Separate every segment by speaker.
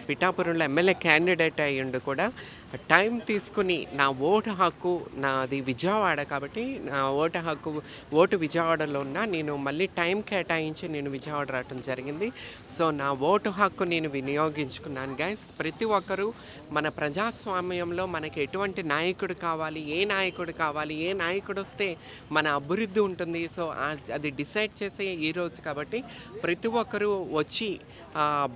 Speaker 1: పిఠాపురంలో MLA candidate అయ్యిండు కూడా టైం తీసుకుని నా ఓటు హక్కు నాది విజయవాడ కాబట్టి నా ఓటు విజయవాడలో ఉన్నా నేను మళ్ళీ టైం కేటాయించి నేను విజయవాడ రావటం జరిగింది. సో నా ఓటు హక్కు నేను వినియోగించుకున్నాను గైస్. ప్రతి ఒక్కరూ మన ప్రజాస్వామ్యంలో మనకి ఎటువంటి నాయకుడు కావాలి, ఏ నాయకుడు వస్తే మన అభివృద్ధి ఉంటుంది. సో అది డిసైడ్ చేసే ఈరోజు కాబట్టి ప్రతి ఒక్కరూ వచ్చి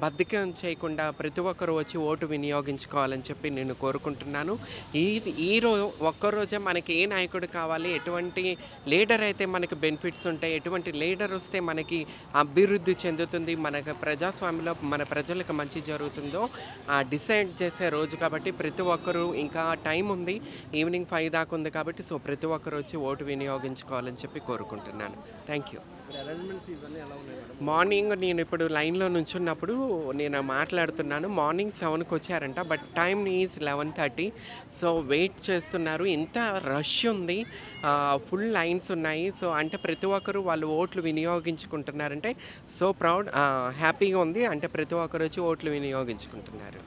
Speaker 1: బద్ధకం చేయకుండా ప్రతి ఒక్కరు వచ్చి ఓటు వినియోగించుకోవాలని చెప్పి నేను కోరుకుంటున్నాను. ఒక్కరోజే మనకి ఏ నాయకుడు కావాలి, ఎటువంటి లీడర్ అయితే మనకి బెనిఫిట్స్ ఉంటాయి, ఎటువంటి లీడర్ వస్తే మనకి అభివృద్ధి చెందుతుంది, మనకు ప్రజాస్వామ్యంలో మన ప్రజలకు మంచి జరుగుతుందో డిసైడ్ చేసే రోజు కాబట్టి ప్రతి ఒక్కరూ ఇంకా టైం ఉంది, ఈవినింగ్ 5 దాకా ఉంది కాబట్టి సో ప్రతి ఒక్కరు వచ్చి ఓటు వినియోగించుకోవాలని చెప్పి కోరుకుంటున్నాను. Thank you. మార్నింగ్ నేను ఇప్పుడు లైన్లో నుంచున్నప్పుడు నేను మాట్లాడుతున్నాను. మార్నింగ్ 7కి వచ్చారంట, but time is 11:30. So wait చేస్తున్నారు. ఇంత రష్ ఉంది, ఫుల్ లైన్స్ ఉన్నాయి. సో అంటే ప్రతి ఒక్కరు వాళ్ళు ఓట్లు వినియోగించుకుంటున్నారంటే సో ప్రౌడ్, హ్యాపీగా ఉంది. అంటే ప్రతి ఒక్కరు వచ్చి ఓట్లు వినియోగించుకుంటున్నారు.